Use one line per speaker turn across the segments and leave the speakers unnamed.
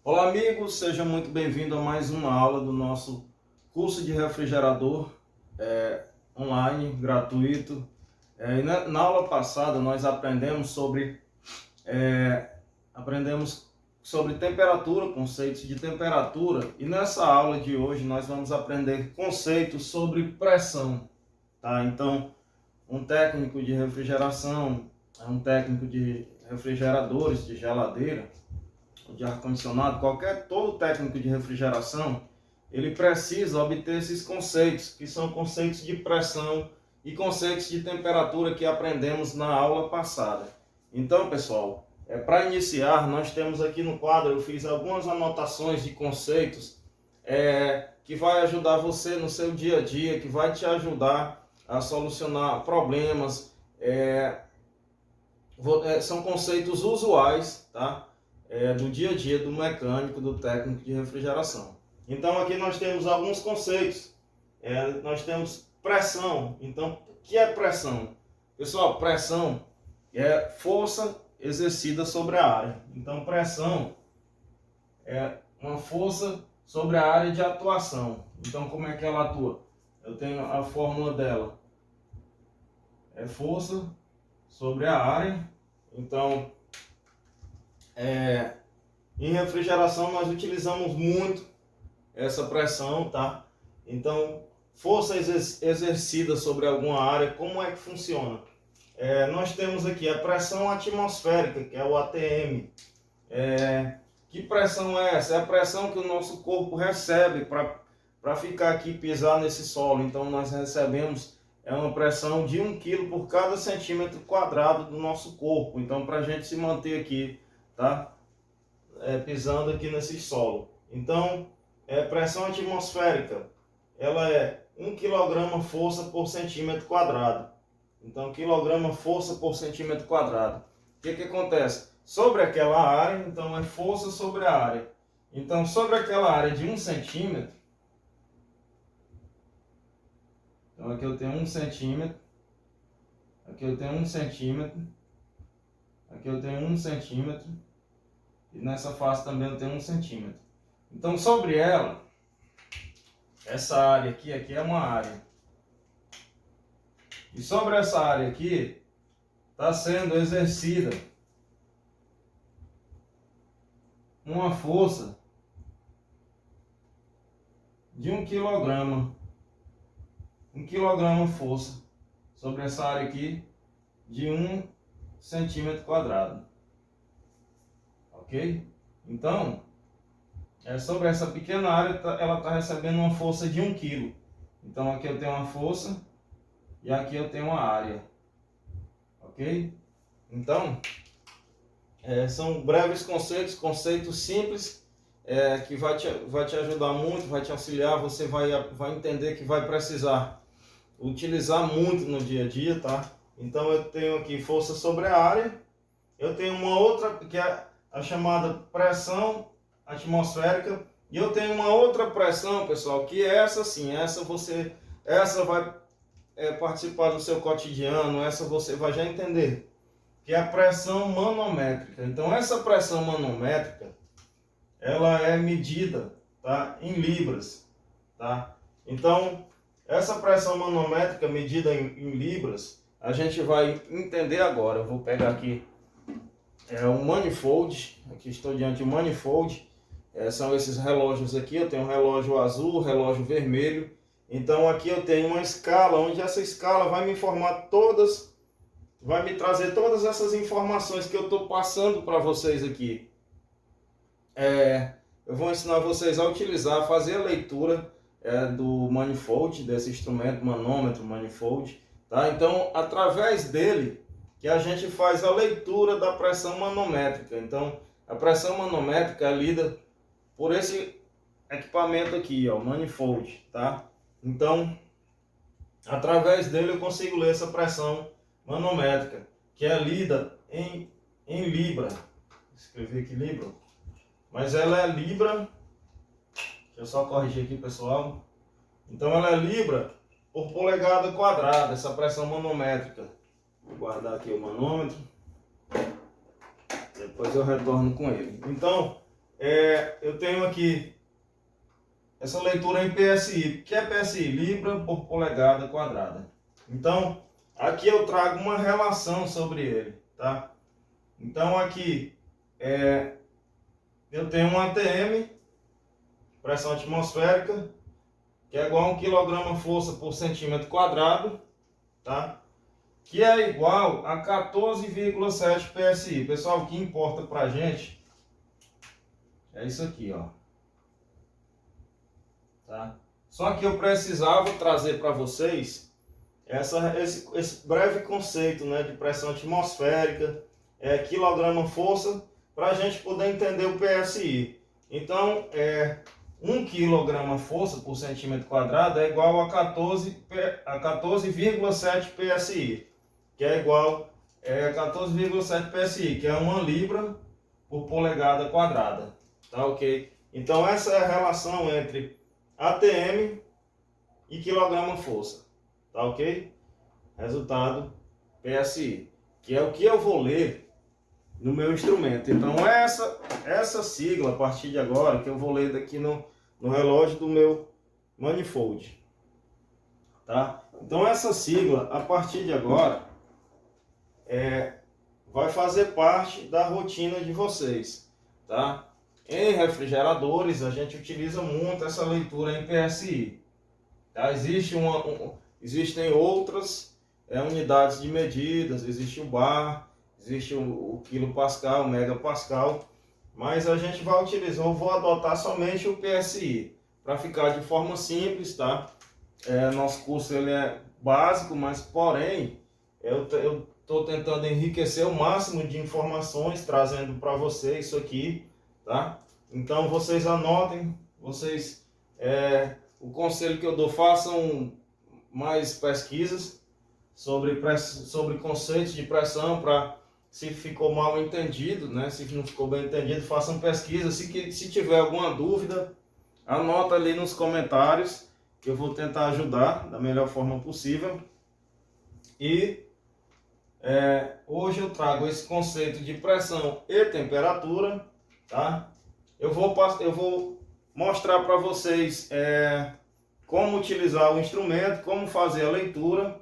Olá amigos, seja muito bem-vindo a mais uma aula do nosso curso de refrigerador online, gratuito. Na aula passada nós aprendemos sobre temperatura, conceitos de temperatura, e nessa aula de hoje nós vamos aprender conceitos sobre pressão, tá? Então, um técnico de refrigeração, um técnico de refrigeradores, de geladeira, de ar-condicionado, todo técnico de refrigeração, ele precisa obter esses conceitos, que são conceitos de pressão e conceitos de temperatura que aprendemos na aula passada. Então, pessoal, para iniciar, nós temos aqui no quadro, eu fiz algumas anotações de conceitos que vai ajudar você no seu dia a dia, que vai te ajudar a solucionar problemas. São conceitos usuais, tá? Do dia a dia do mecânico, do técnico de refrigeração. Então aqui nós temos alguns conceitos. Nós temos pressão. Então, o que é pressão? Pessoal, pressão é força exercida sobre a área. Então, pressão é uma força sobre a área de atuação. Então, como é que ela atua? Eu tenho a fórmula dela. É força sobre a área. Então, em refrigeração nós utilizamos muito essa pressão, tá? Então, força exercida sobre alguma área, como é que funciona? Nós temos aqui a pressão atmosférica, que é o ATM. Que pressão é essa? É a pressão que o nosso corpo recebe para ficar aqui, pisar nesse solo. Então, nós recebemos uma pressão de 1 kg por cada centímetro quadrado do nosso corpo. Então, para a gente se manter aqui, tá? Pisando aqui nesse solo. Então, pressão atmosférica, ela é 1 kg força por centímetro quadrado. Então, quilograma força por centímetro quadrado. O que acontece? Sobre aquela área, então é força sobre a área. Então, sobre aquela área de 1 centímetro, então aqui eu tenho 1 centímetro, aqui eu tenho 1 centímetro, aqui eu tenho 1 centímetro, e nessa face também eu tenho 1 centímetro. Então, sobre ela, essa área aqui é uma área. E sobre essa área aqui, está sendo exercida uma força de 1 kg. 1 kg força sobre essa área aqui de 1 centímetro quadrado. Ok? Então, sobre essa pequena área, ela está recebendo uma força de 1 kg. Então, aqui eu tenho uma força e aqui eu tenho uma área. Ok? Então, são breves conceitos simples, que vai te ajudar muito, vai te auxiliar. Você vai entender que vai precisar utilizar muito no dia a dia, tá? Então, eu tenho aqui força sobre a área. Eu tenho uma outra, que é a chamada pressão atmosférica, e eu tenho uma outra pressão, pessoal, que é essa sim, essa vai participar do seu cotidiano, essa você vai já entender, que é a pressão manométrica. Então, essa pressão manométrica, ela é medida, tá, em libras, tá? Então, essa pressão manométrica medida em libras, a gente vai entender agora. Eu vou pegar aqui um manifold, aqui estou diante de um manifold. São esses relógios aqui, eu tenho um relógio azul, relógio vermelho. Então aqui eu tenho uma escala, onde essa escala vai me vai me trazer todas essas informações que eu estou passando para vocês aqui. Eu vou ensinar vocês a utilizar, a fazer a leitura do manifold, desse instrumento manômetro, manifold, tá? Então, através dele, que a gente faz a leitura da pressão manométrica. Então, a pressão manométrica é lida por esse equipamento aqui, ó, manifold, tá? Então, através dele eu consigo ler essa pressão manométrica, que é lida em libra. Escrevi aqui libra, mas ela é libra. Deixa eu só corrigir aqui, pessoal. Então, ela é libra por polegada quadrada, essa pressão manométrica. Vou guardar aqui o manômetro, depois eu retorno com ele. Então, eu tenho aqui essa leitura em PSI. O que é PSI? Libra por polegada quadrada. Então, aqui eu trago uma relação sobre ele, tá? Então, aqui eu tenho um ATM, pressão atmosférica, que é igual a 1 kg força por centímetro quadrado, tá? Que é igual a 14,7 PSI. Pessoal, o que importa pra gente é isso aqui, ó. Tá? Só que eu precisava trazer para vocês esse breve conceito, né, de pressão atmosférica, quilograma força, para a gente poder entender o PSI. Então, 1 kg força por centímetro quadrado é igual a 14,7 PSI, que é igual a 14,7 PSI, que é 1 libra por polegada quadrada. Tá ok? Então, essa é a relação entre ATM e quilograma força, tá ok? Resultado PSI, que é o que eu vou ler no meu instrumento. Então essa sigla, a partir de agora, que eu vou ler daqui no relógio do meu manifold, tá? Então essa sigla, a partir de agora, vai fazer parte da rotina de vocês, tá? Em refrigeradores, a gente utiliza muito essa leitura em PSI. Tá? Existem outras unidades de medidas, existe o bar, existe o quilopascal, o megapascal, mas a gente vai utilizar, eu vou adotar somente o PSI, para ficar de forma simples, tá? Nosso curso ele é básico, mas porém, eu estou tentando enriquecer o máximo de informações, trazendo para vocês isso aqui, tá? Então vocês anotem, o conselho que eu dou, façam mais pesquisas sobre conceitos de pressão, para, se ficou mal entendido, né? Se não ficou bem entendido, façam pesquisa. Se tiver alguma dúvida, anota ali nos comentários, que eu vou tentar ajudar da melhor forma possível. E hoje eu trago esse conceito de pressão e temperatura, tá? Eu vou mostrar para vocês como utilizar o instrumento, como fazer a leitura,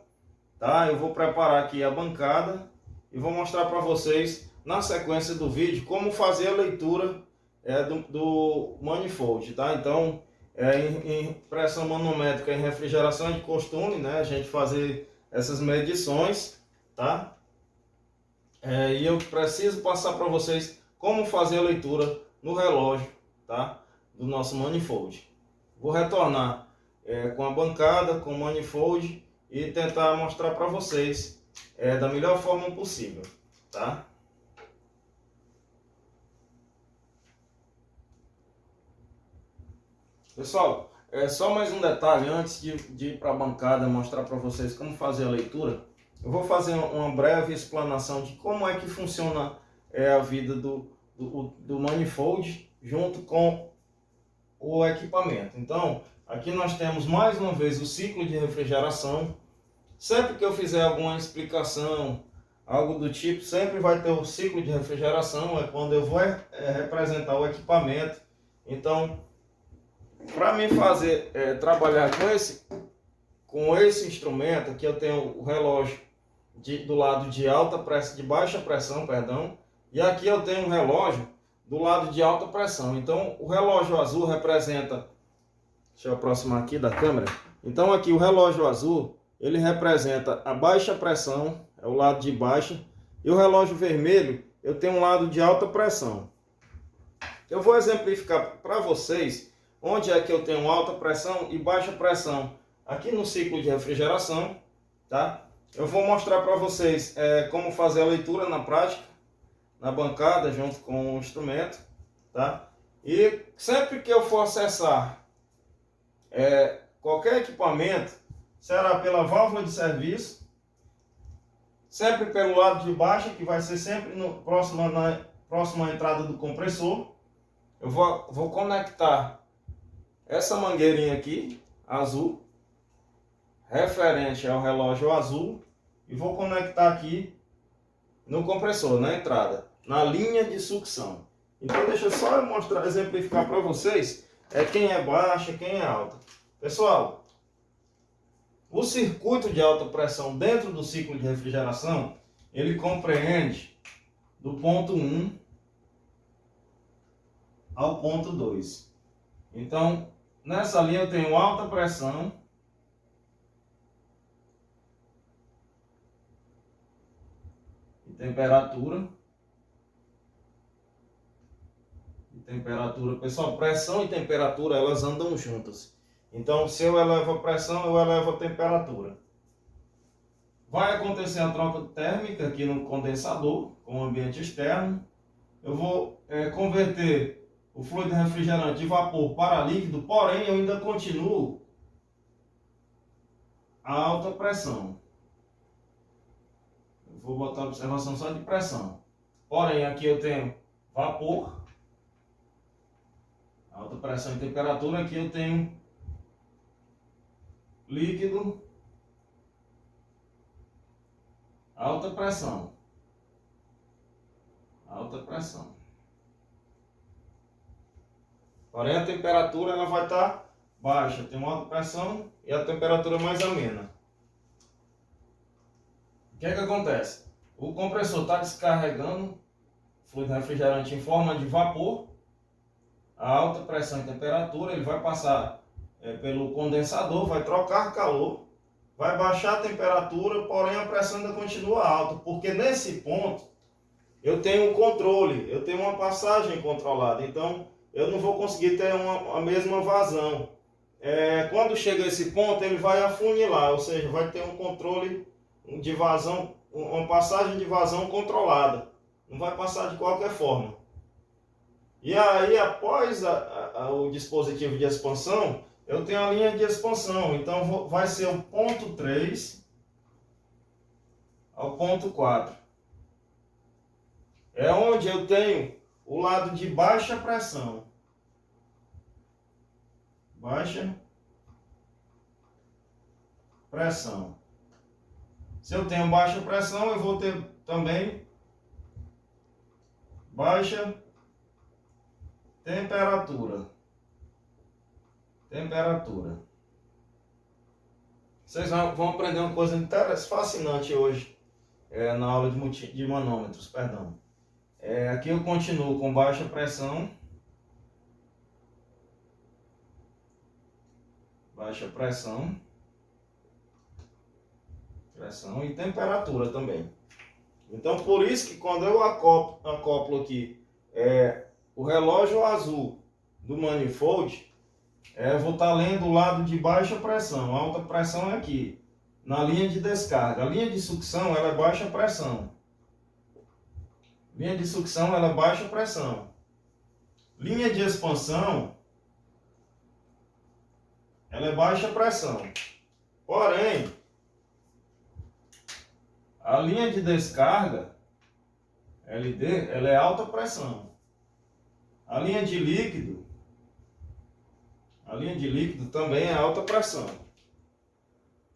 tá? Eu vou preparar aqui a bancada e vou mostrar para vocês na sequência do vídeo como fazer a leitura do manifold, tá? Então, em pressão manométrica em refrigeração é de costume, né, a gente fazer essas medições, tá? E eu preciso passar para vocês como fazer a leitura no relógio, tá, do nosso manifold. Vou retornar com a bancada, com o manifold, e tentar mostrar para vocês da melhor forma possível, tá? Pessoal, só mais um detalhe antes de ir para a bancada mostrar para vocês como fazer a leitura. Eu vou fazer uma breve explanação de como é que funciona a vida do manifold junto com o equipamento. Então, aqui nós temos mais uma vez o ciclo de refrigeração. Sempre que eu fizer alguma explicação, algo do tipo, sempre vai ter o ciclo de refrigeração, é quando eu vou representar o equipamento. Então, para mim fazer, trabalhar com esse instrumento, aqui eu tenho o relógio do lado de baixa pressão, perdão, e aqui eu tenho um relógio do lado de alta pressão. Então o relógio azul representa, deixa eu aproximar aqui da câmera. Então aqui o relógio azul, ele representa a baixa pressão, é o lado de baixa, e o relógio vermelho, eu tenho um lado de alta pressão. Eu vou exemplificar para vocês onde é que eu tenho alta pressão e baixa pressão aqui no ciclo de refrigeração, tá? Eu vou mostrar para vocês como fazer a leitura na prática, na bancada, junto com o instrumento, tá? E sempre que eu for acessar qualquer equipamento, será pela válvula de serviço, sempre pelo lado de baixo, que vai ser sempre próximo à entrada do compressor. Eu vou conectar essa mangueirinha aqui, azul, referente ao relógio azul, e vou conectar aqui no compressor, na entrada, na linha de sucção. Então deixa eu só mostrar, exemplificar para vocês quem é baixa, quem é alta. Pessoal, o circuito de alta pressão dentro do ciclo de refrigeração, ele compreende do ponto 1 ao ponto 2. Então, nessa linha eu tenho alta pressão e temperatura. Pessoal, pressão e temperatura, elas andam juntas. Então, se eu elevo a pressão, eu elevo a temperatura. Vai acontecer a troca térmica aqui no condensador, com o ambiente externo. Eu vou converter o fluido refrigerante de vapor para líquido, porém eu ainda continuo a alta pressão. Eu vou botar a observação só de pressão. Porém, aqui eu tenho vapor, alta pressão e temperatura. Aqui eu tenho líquido, alta pressão. Alta pressão. Porém, a temperatura ela vai estar baixa. Tem uma alta pressão e a temperatura mais amena. O que é que acontece? O compressor está descarregando fluido refrigerante em forma de vapor. A alta pressão e temperatura, ele vai passar pelo condensador, vai trocar calor, vai baixar a temperatura, porém a pressão ainda continua alta, porque nesse ponto eu tenho um controle, eu tenho uma passagem controlada, então eu não vou conseguir ter a mesma vazão. Quando chega a esse ponto, ele vai afunilar, ou seja, vai ter um controle de vazão, uma passagem de vazão controlada, não vai passar de qualquer forma. E aí, após o dispositivo de expansão, eu tenho a linha de expansão. Então, vai ser o ponto 3 ao ponto 4. É onde eu tenho o lado de baixa pressão. Baixa pressão. Se eu tenho baixa pressão, eu vou ter também baixa temperatura. Vocês vão aprender uma coisa interessante, fascinante hoje, na aula de manômetros, perdão. Aqui eu continuo com baixa pressão. Baixa pressão. Pressão e temperatura também. Então, por isso que quando eu acoplo aqui o relógio azul do manifold, eu vou estar lendo o lado de baixa pressão. A alta pressão é aqui, na linha de descarga. A linha de sucção ela é baixa pressão. Linha de sucção ela é baixa pressão. Linha de expansão ela é baixa pressão. Porém, a linha de descarga, LD, ela é alta pressão. A linha de líquido também é alta pressão.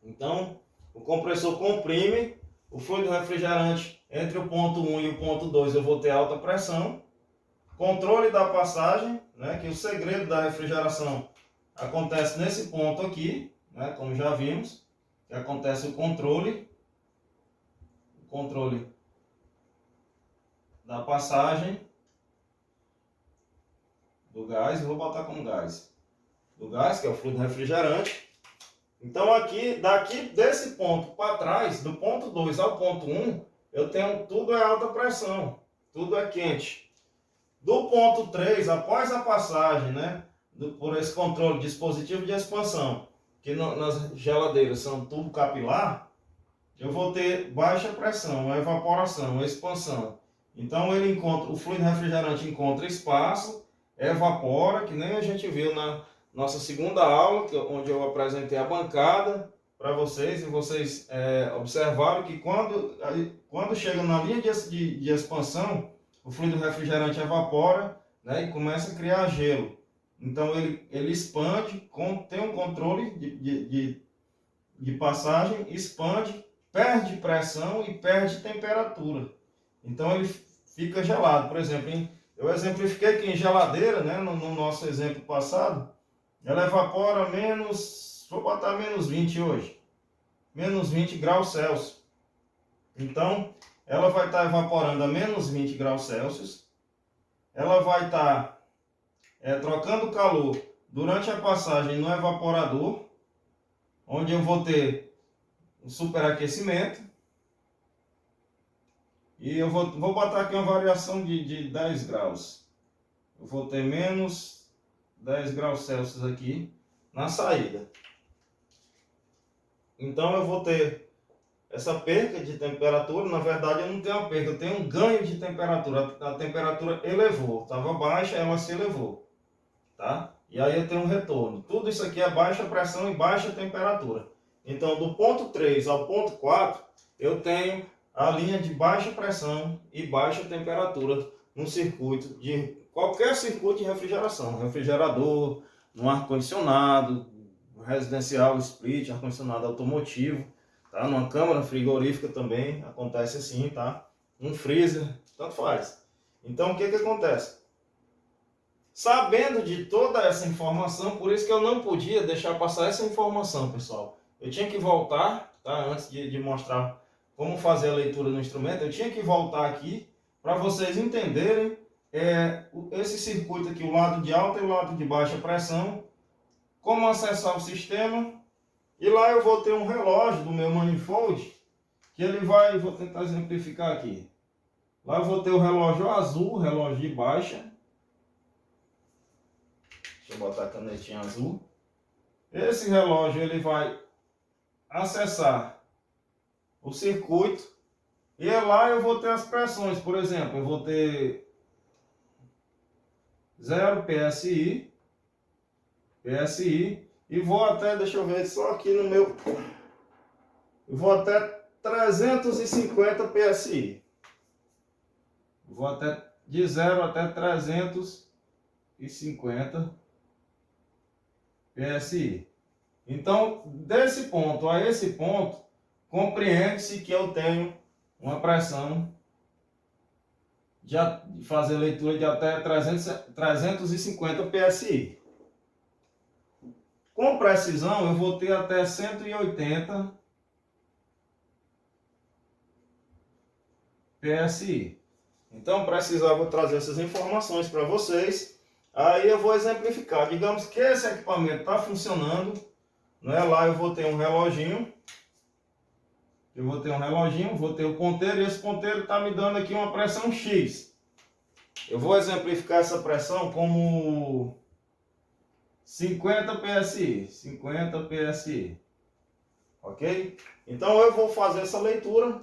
Então, o compressor comprime o fluido refrigerante entre o ponto 1 e o ponto 2, eu vou ter alta pressão. Controle da passagem, né, que o segredo da refrigeração acontece nesse ponto aqui, né, como já vimos, que acontece o controle da passagem do gás. Eu vou botar como gás. Do gás, que é o fluido refrigerante. Então aqui, desse ponto para trás, do ponto 2 ao ponto 1, eu tenho tudo é alta pressão, tudo é quente. Do ponto 3, após a passagem, né, por esse controle, dispositivo de expansão, que nas geladeiras são tubo capilar, eu vou ter baixa pressão, evaporação, expansão. Então o fluido refrigerante encontra espaço, evapora, que nem a gente viu na nossa segunda aula, onde eu apresentei a bancada para vocês, e vocês observaram que quando chega na linha de expansão, o fluido refrigerante evapora, né, e começa a criar gelo. Então ele expande, tem um controle de passagem, expande, perde pressão e perde temperatura. Então ele fica gelado. Por exemplo, Eu exemplifiquei que em geladeira, né, no nosso exemplo passado, ela evapora menos, vou botar menos 20 hoje, menos 20 graus Celsius. Então, ela vai estar evaporando a menos 20 graus Celsius, ela vai estar trocando calor durante a passagem no evaporador, onde eu vou ter um superaquecimento, e eu vou botar aqui uma variação de 10 graus. Eu vou ter menos 10 graus Celsius aqui na saída. Então eu vou ter essa perca de temperatura. Na verdade eu não tenho uma perca, eu tenho um ganho de temperatura. A temperatura elevou, estava baixa, ela se elevou, tá? E aí eu tenho um retorno. Tudo isso aqui é baixa pressão e baixa temperatura. Então do ponto 3 ao ponto 4 eu tenho a linha de baixa pressão e baixa temperatura no circuito de qualquer circuito de refrigeração, refrigerador, no ar-condicionado, residencial, split, ar-condicionado automotivo, tá? Numa câmara frigorífica também acontece assim, tá? Um freezer, tanto faz. Então o que acontece? Sabendo de toda essa informação, por isso que eu não podia deixar passar essa informação, pessoal. Eu tinha que voltar, tá? Antes de mostrar como fazer a leitura no instrumento, eu tinha que voltar aqui para vocês entenderem esse circuito aqui, o lado de alta e o lado de baixa pressão, como acessar o sistema. E lá eu vou ter um relógio do meu manifold, que ele vai, vou tentar exemplificar aqui. Lá eu vou ter o relógio azul, relógio de baixa. Deixa eu botar a canetinha azul. Esse relógio ele vai acessar o circuito e lá eu vou ter as pressões. Por exemplo, eu vou ter 0 PSI e vou até, deixa eu ver só aqui no meu, eu vou até 350 PSI. Vou até de 0 até 350 PSI. Então, desse ponto a esse ponto, compreende-se que eu tenho uma pressão de fazer leitura de até 350 PSI. Com precisão, eu vou ter até 180 PSI. Então, precisava trazer essas informações para vocês. Aí eu vou exemplificar. Digamos que esse equipamento está funcionando, né? Lá eu vou ter um reloginho. Vou ter o ponteiro, e esse ponteiro está me dando aqui uma pressão X. Eu vou exemplificar essa pressão como 50 PSI. 50 PSI. Ok? Então eu vou fazer essa leitura.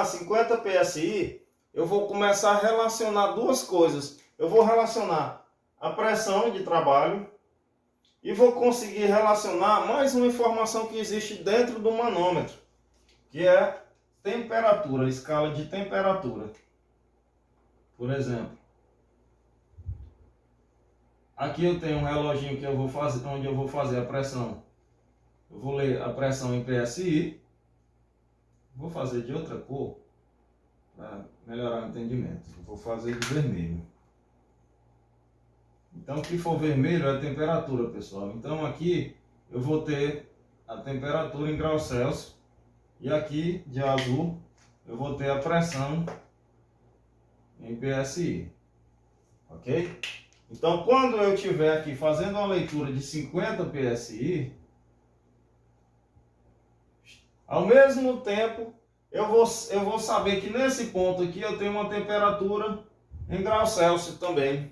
50 PSI, eu vou começar a relacionar duas coisas. Eu vou relacionar a pressão de trabalho e vou conseguir relacionar mais uma informação que existe dentro do manômetro, que é temperatura, escala de temperatura. Por exemplo, aqui eu tenho um reloginho que eu vou fazer, onde eu vou fazer a pressão. Eu vou ler a pressão em PSI. Vou fazer de outra cor para melhorar o entendimento. Eu vou fazer de vermelho. Então, o que for vermelho é a temperatura, pessoal. Então, aqui eu vou ter a temperatura em graus Celsius. E aqui, de azul, eu vou ter a pressão em PSI. Ok? Então, quando eu estiver aqui fazendo uma leitura de 50 PSI, ao mesmo tempo, eu vou saber que nesse ponto aqui eu tenho uma temperatura em graus Celsius também.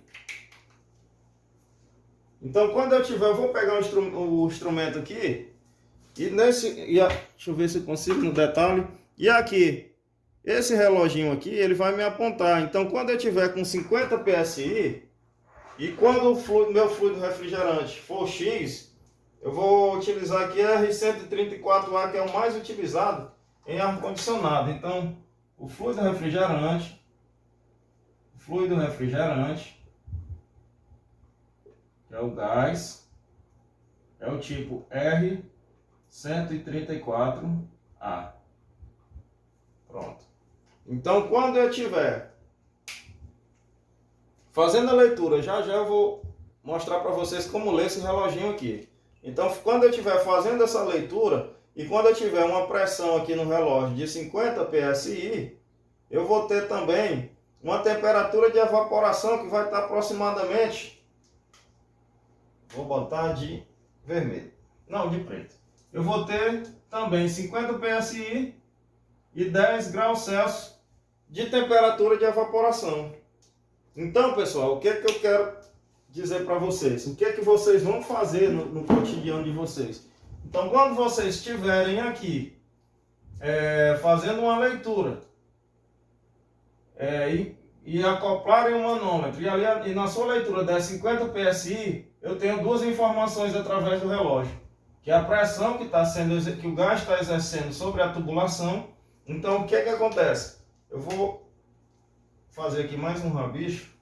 Então, quando eu tiver, eu vou pegar o instrumento aqui, deixa eu ver se eu consigo no detalhe. E aqui, esse reloginho aqui, ele vai me apontar. Então, quando eu tiver com 50 PSI, e quando o meu fluido refrigerante for X, eu vou utilizar aqui R134A, que é o mais utilizado em ar-condicionado. Então, o fluido refrigerante, que é o gás, é o tipo R134A. Pronto. Então, quando eu estiver fazendo a leitura, já já eu vou mostrar para vocês como ler esse reloginho aqui. Então, quando eu estiver fazendo essa leitura e quando eu tiver uma pressão aqui no relógio de 50 psi, eu vou ter também uma temperatura de evaporação que vai estar aproximadamente, vou botar de vermelho, não, de preto. Eu vou ter também 50 psi e 10 graus Celsius de temperatura de evaporação. Então, pessoal, o que é que eu quero dizer para vocês? O que é que vocês vão fazer no cotidiano de vocês? Então, quando vocês estiverem aqui fazendo uma leitura e acoplarem o manômetro e na sua leitura der 50 psi, eu tenho duas informações através do relógio, que é a pressão que o gás está exercendo sobre a tubulação. Então, o que é que acontece? Eu vou fazer aqui mais um rabicho,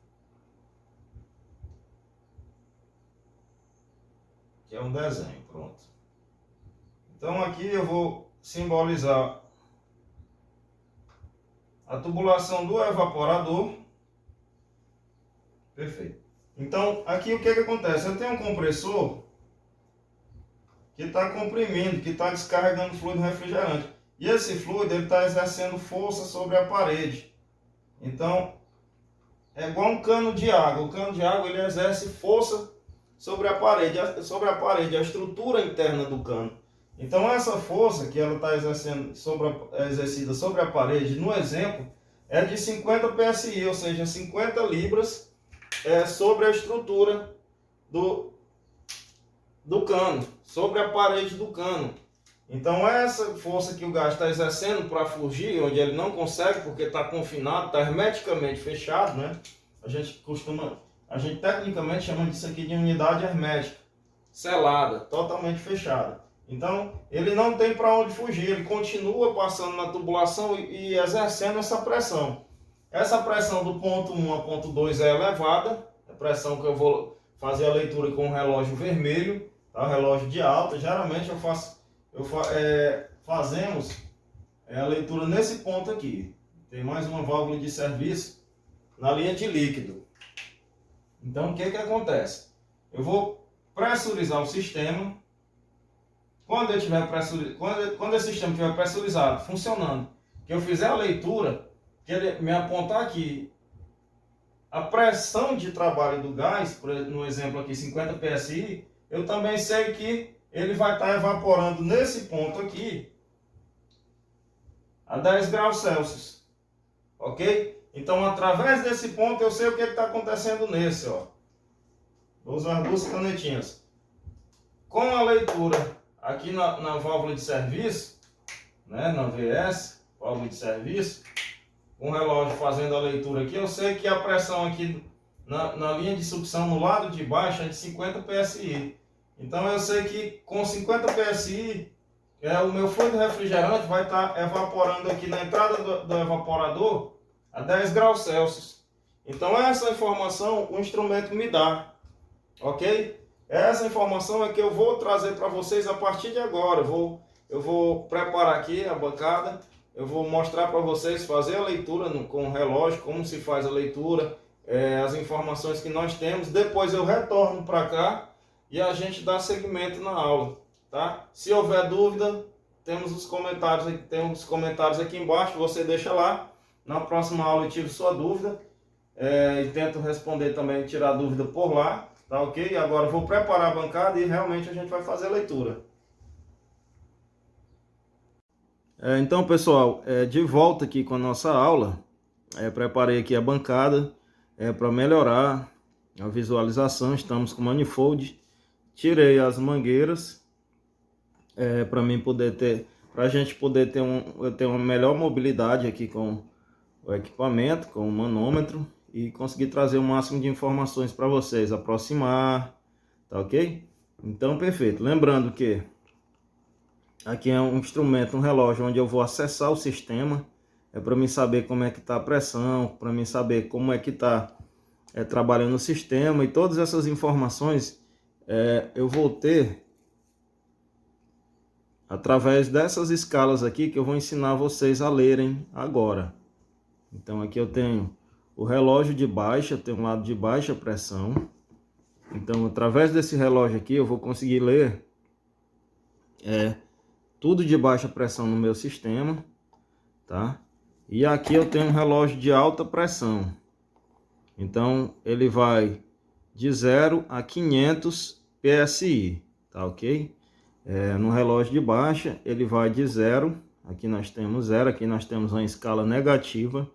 que é um desenho, pronto. Então aqui eu vou simbolizar a tubulação do evaporador. Perfeito. Então aqui o que é que acontece? Eu tenho um compressor que está comprimindo, que está descarregando fluido refrigerante. E esse fluido está exercendo força sobre a parede. Então é igual um cano de água. O cano de água ele exerce força sobre a parede, a estrutura interna do cano. Então essa força que ela está exercida sobre a parede, no exemplo, é de 50 psi, ou seja, 50 libras sobre a estrutura do cano, sobre a parede do cano. Então essa força que o gás está exercendo para fugir, onde ele não consegue porque está confinado, está hermeticamente fechado, né? A gente tecnicamente chama disso aqui de unidade hermética, selada, totalmente fechada. Então ele não tem para onde fugir, ele continua passando na tubulação e exercendo essa pressão. Essa pressão do ponto 1 ao ponto 2 é elevada, a pressão que eu vou fazer a leitura com o relógio vermelho, tá? Relógio de alta. Geralmente fazemos a leitura nesse ponto aqui. Tem mais uma válvula de serviço na linha de líquido. Então o que que acontece? Eu vou pressurizar o sistema. Quando esse sistema estiver pressurizado, funcionando, que eu fizer a leitura, que ele me apontar aqui a pressão de trabalho do gás, no exemplo aqui 50 psi, eu também sei que ele vai estar evaporando nesse ponto aqui a 10 graus Celsius, ok? Então, através desse ponto, eu sei o que está acontecendo nesse, ó. Vou usar duas canetinhas. Com a leitura aqui na válvula de serviço, né, na VS, válvula de serviço, com o relógio fazendo a leitura aqui, eu sei que a pressão aqui na linha de sucção no lado de baixo é de 50 psi. Então eu sei que com 50 psi o meu fluido refrigerante vai estar evaporando aqui na entrada do evaporador a 10 graus Celsius. Então essa informação o instrumento me dá, ok? Essa informação é que eu vou trazer para vocês a partir de agora. Eu vou preparar aqui a bancada, eu vou mostrar para vocês fazer a leitura com o relógio, como se faz a leitura, as informações que nós temos. Depois eu retorno para cá e a gente dá seguimento na aula, tá? Se houver dúvida, tem uns comentários aqui embaixo, você deixa lá. Na próxima aula eu tiro sua dúvida e tento responder também, tirar dúvida por lá, tá ok? Agora eu vou preparar a bancada e realmente a gente vai fazer a leitura. Então, pessoal, de volta aqui com a nossa aula. Preparei aqui a bancada para melhorar a visualização. Estamos com manifold. Tirei as mangueiras para a gente poder ter uma melhor mobilidade aqui com o equipamento, com o manômetro e conseguir trazer o máximo de informações para vocês, aproximar, tá ok? Então, perfeito. Lembrando que aqui é um instrumento, um relógio onde eu vou acessar o sistema, para mim saber como é que está a pressão, para mim saber como é que está trabalhando o sistema, e todas essas informações eu vou ter através dessas escalas aqui que eu vou ensinar vocês a lerem agora. Então aqui eu tenho o relógio de baixa, tem um lado de baixa pressão. Então, através desse relógio aqui, eu vou conseguir ler tudo de baixa pressão no meu sistema, tá? E aqui eu tenho um relógio de alta pressão. Então, ele vai de 0 a 500 PSI, tá ok? No relógio de baixa, ele vai de 0, aqui nós temos 0, aqui nós temos uma escala negativa.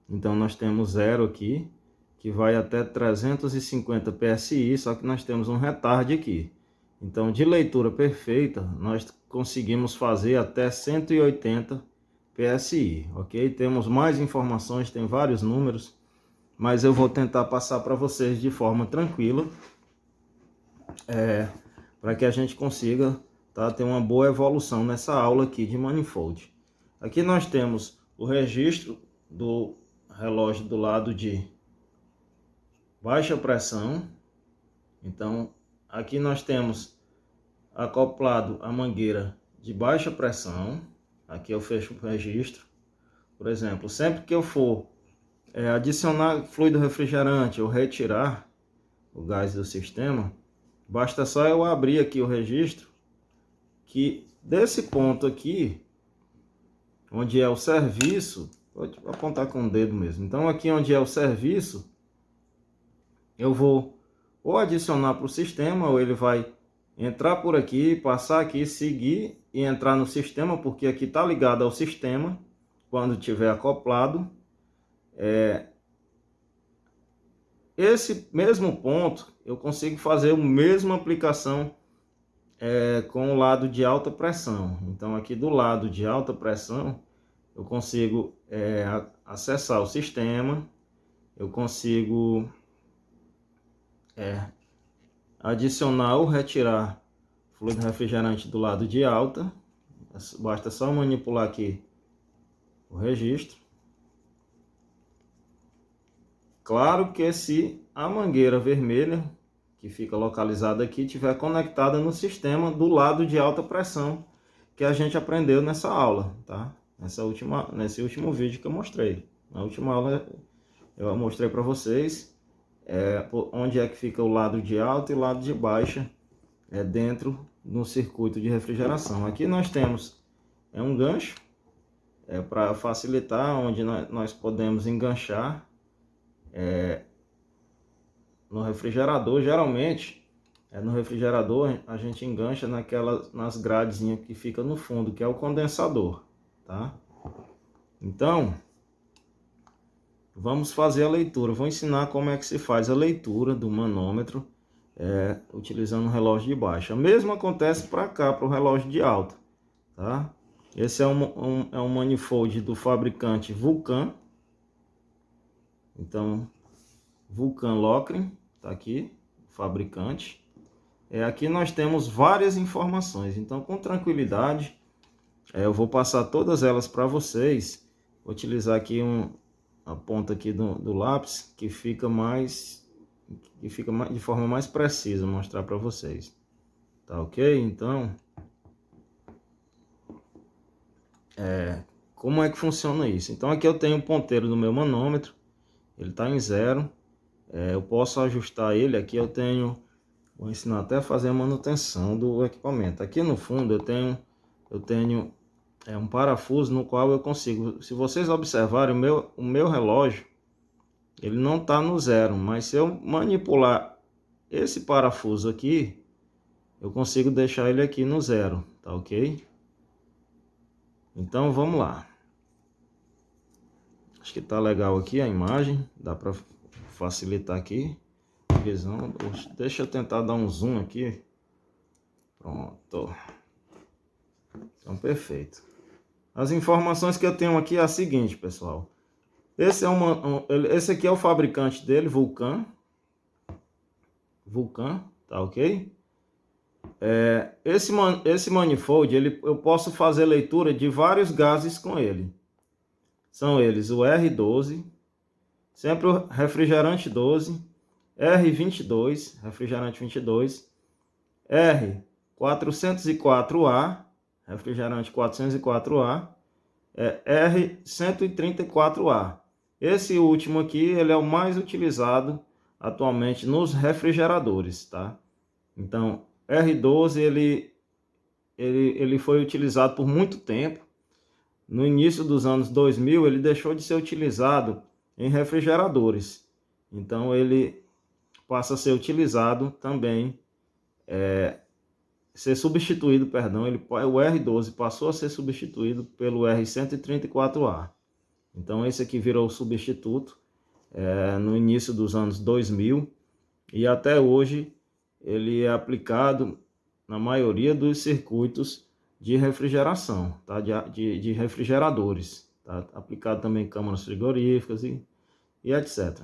Então, nós temos 0 aqui, que vai até 350 PSI, só que nós temos um retarde aqui. Então, de leitura perfeita, nós conseguimos fazer até 180 PSI, ok? Temos mais informações, tem vários números, mas eu vou tentar passar para vocês de forma tranquila, para que a gente consiga ter uma boa evolução nessa aula aqui de manifold. Aqui nós temos o registro do relógio do lado de baixa pressão. Então, aqui nós temos acoplado a mangueira de baixa pressão. Aqui eu fecho o registro. Por exemplo, sempre que eu for adicionar fluido refrigerante ou retirar o gás do sistema, basta só eu abrir aqui o registro, que desse ponto aqui, onde é o serviço, vou apontar com o dedo mesmo. Então, aqui onde é o serviço, eu vou ou adicionar para o sistema, ou ele vai entrar por aqui, passar aqui, seguir e entrar no sistema, porque aqui está ligado ao sistema, quando tiver acoplado. Esse mesmo ponto, eu consigo fazer a mesma aplicação com o lado de alta pressão. Então, aqui do lado de alta pressão, eu consigo acessar o sistema, eu consigo adicionar ou retirar fluido refrigerante do lado de alta. Basta só manipular aqui o registro. Claro que se a mangueira vermelha, que fica localizada aqui, estiver conectada no sistema do lado de alta pressão, que a gente aprendeu nessa aula, tá? Nesse último vídeo que eu mostrei. Na última aula eu mostrei para vocês onde é que fica o lado de alta e o lado de baixa dentro do circuito de refrigeração. Aqui nós temos um gancho para facilitar, onde nós podemos enganchar no refrigerador. Geralmente no refrigerador a gente engancha nas gradezinhas que fica no fundo, que é o condensador, tá? Então vamos fazer a leitura. Vou ensinar como é que se faz a leitura do manômetro utilizando o relógio de baixa. O mesmo acontece para cá, para o relógio de alta, tá? Esse é um manifold do fabricante Vulcan. Então, Vulcan Lochrim, tá aqui, fabricante. Aqui nós temos várias informações, então com tranquilidade eu vou passar todas elas para vocês. Vou utilizar aqui a ponta aqui do lápis, que fica de forma mais precisa, mostrar para vocês, tá ok? Então, como é que funciona isso? Então aqui eu tenho o ponteiro do meu manômetro, ele está em 0, eu posso ajustar ele. Aqui vou ensinar até a fazer a manutenção do equipamento. Aqui no fundo eu tenho um parafuso no qual eu consigo, se vocês observarem, o meu relógio, ele não está no 0, mas se eu manipular esse parafuso aqui, eu consigo deixar ele aqui no 0, tá ok? Então vamos lá. Acho que tá legal aqui a imagem, dá para facilitar aqui a visão. Deixa eu tentar dar um zoom aqui. Pronto. Então, perfeito. As informações que eu tenho aqui é a seguinte, pessoal. Esse aqui é o fabricante dele, Vulcan. Vulcan, tá ok? Esse manifold, eu posso fazer leitura de vários gases com ele. São eles o R12, sempre o refrigerante 12, R22, refrigerante 22, R404A, refrigerante 404A, R134A. Esse último aqui, ele é o mais utilizado atualmente nos refrigeradores, tá? Então, R12, ele foi utilizado por muito tempo. No início dos anos 2000, ele deixou de ser utilizado em refrigeradores. Então, ele passa a ser utilizado também, ser substituído, perdão, o R12 passou a ser substituído pelo R134A. Então, esse aqui virou o substituto no início dos anos 2000 e até hoje ele é aplicado na maioria dos circuitos de refrigeração, tá? de refrigeradores, tá? Aplicado também em câmaras frigoríficas e etc.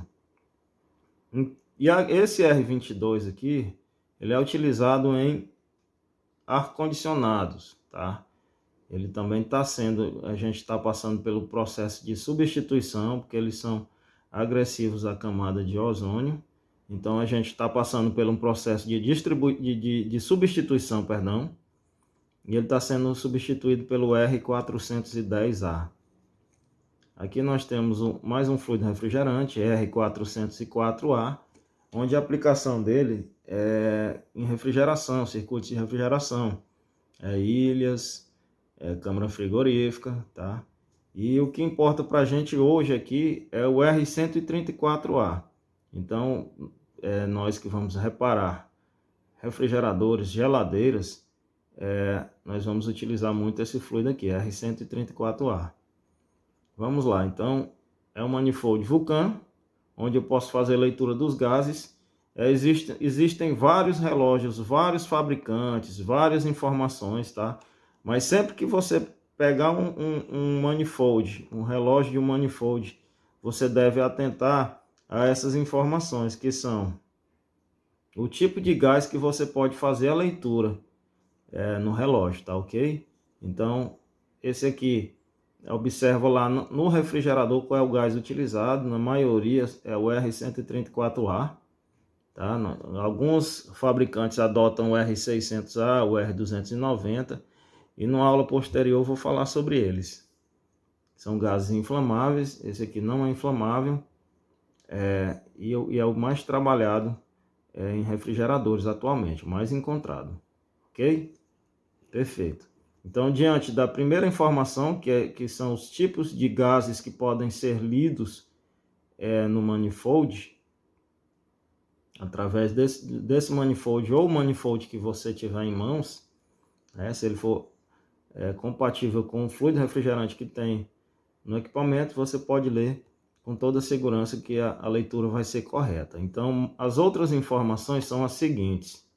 Esse R22 aqui, ele é utilizado em ar-condicionados, tá? Ele também está sendo, a gente está passando pelo processo de substituição, porque eles são agressivos à camada de ozônio. Então a gente está passando por um processo de substituição, perdão, e ele está sendo substituído pelo R410A. Aqui nós temos mais um fluido refrigerante, R404A, onde a aplicação dele é em refrigeração, circuitos de refrigeração, ilhas, câmara frigorífica, tá? E o que importa para a gente hoje aqui é o R134A. Então, nós que vamos reparar refrigeradores, geladeiras, nós vamos utilizar muito esse fluido aqui, R134A. Vamos lá, então, é um manifold Vulcan, onde eu posso fazer leitura dos gases. Existem vários relógios, vários fabricantes, várias informações, tá? Mas sempre que você pegar um manifold, um relógio de um manifold, você deve atentar a essas informações, que são o tipo de gás que você pode fazer a leitura no relógio, tá ok? Então, esse aqui, observa lá no refrigerador qual é o gás utilizado, na maioria é o R134A, tá? Alguns fabricantes adotam o R600A, o R290, e numa aula posterior eu vou falar sobre eles. São gases inflamáveis, esse aqui não é inflamável, e é o mais trabalhado em refrigeradores atualmente, o mais encontrado, ok? Perfeito. Então, diante da primeira informação, que são os tipos de gases que podem ser lidos no manifold, através desse manifold ou manifold que você tiver em mãos, se ele for compatível com o fluido refrigerante que tem no equipamento, você pode ler com toda segurança que a leitura vai ser correta. Então, as outras informações são as seguintes.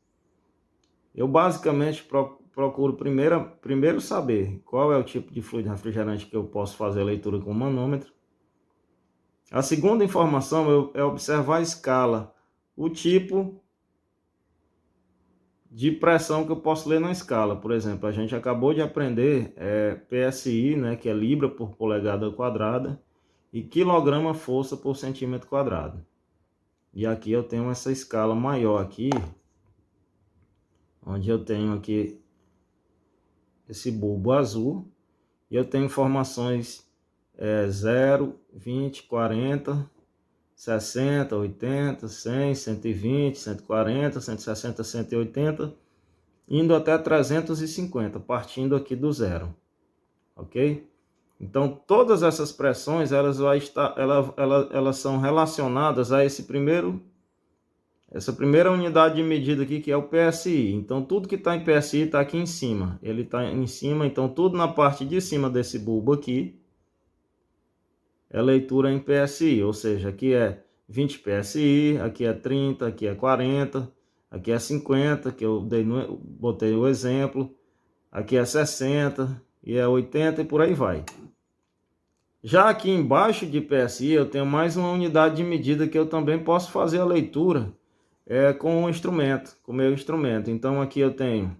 Eu basicamente procuro primeiro saber qual é o tipo de fluido refrigerante que eu posso fazer a leitura com o manômetro. A segunda informação é observar a escala, o tipo de pressão que eu posso ler na escala. Por exemplo, a gente acabou de aprender PSI, né, que é libra por polegada quadrada, e quilograma-força por centímetro quadrado. E aqui eu tenho essa escala maior aqui, onde eu tenho aqui esse bulbo azul, e eu tenho informações 0, 20, 40, 60, 80, 100, 120, 140, 160, 180, indo até 350, partindo aqui do zero, ok? Então, todas essas pressões, elas são relacionadas a essa primeira unidade de medida aqui, que é o PSI. Então, tudo que está em PSI está aqui em cima. Ele está em cima, então tudo na parte de cima desse bulbo aqui é leitura em PSI, ou seja, aqui é 20 PSI, aqui é 30, aqui é 40, aqui é 50, que eu botei o exemplo, aqui é 60 e é 80 e por aí vai. Já aqui embaixo de PSI eu tenho mais uma unidade de medida que eu também posso fazer a leitura com o instrumento, com o meu instrumento. Então aqui eu tenho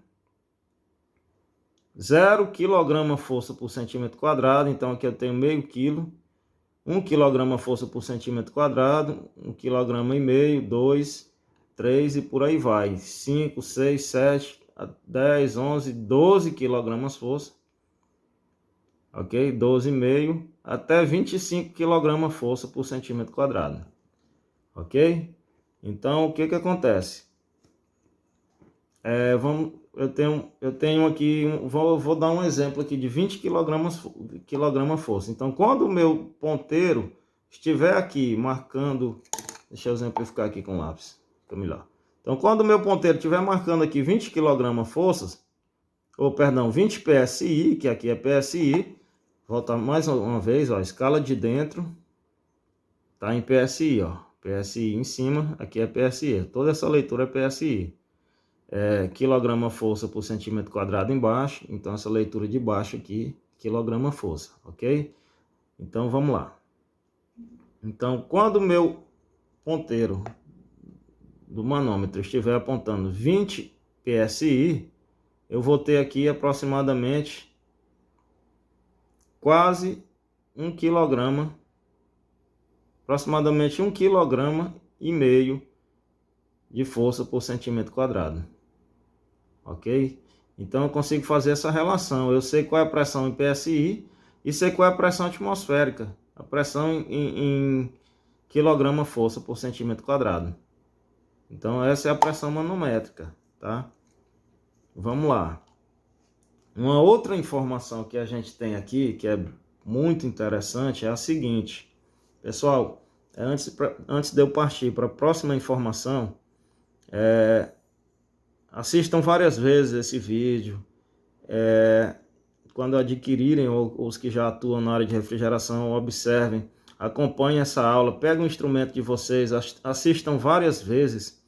0 kg força por centímetro quadrado, então aqui eu tenho meio quilo. 1 kg força por centímetro quadrado, 1,5 kg, 2, 3 e por aí vai. 5, 6, 7, 10, 11, 12 kg força. ok? 12,5 até 25 kg força por centímetro quadrado, ok? Então, o que que acontece? Eu tenho aqui, vou dar um exemplo aqui de 20 kg força. Então, quando o meu ponteiro estiver aqui marcando, deixa eu exemplificar aqui com lápis, fica melhor. Então, quando o meu ponteiro estiver marcando aqui 20 kg forças, ou perdão, 20 PSI, que aqui é PSI, volta mais uma vez, ó, escala de dentro, tá em PSI, ó, PSI em cima, aqui é PSI, toda essa leitura é PSI. Quilograma força por centímetro quadrado embaixo, então essa leitura de baixo aqui, quilograma força, ok? Então vamos lá. Então quando o meu ponteiro do manômetro estiver apontando 20 PSI, eu vou ter aqui aproximadamente quase 1 quilograma, aproximadamente 1,5 kg de força por centímetro quadrado, ok? Então eu consigo fazer essa relação. Eu sei qual é a pressão em PSI e sei qual é a pressão atmosférica, a pressão em quilograma força por centímetro quadrado. Então essa é a pressão manométrica, tá? Vamos lá. Uma outra informação que a gente tem aqui, que é muito interessante, é a seguinte. Pessoal, antes de eu partir para a próxima informação, assistam várias vezes esse vídeo. Quando adquirirem, ou os que já atuam na área de refrigeração, observem, acompanhem essa aula, peguem o instrumento de vocês, assistam várias vezes,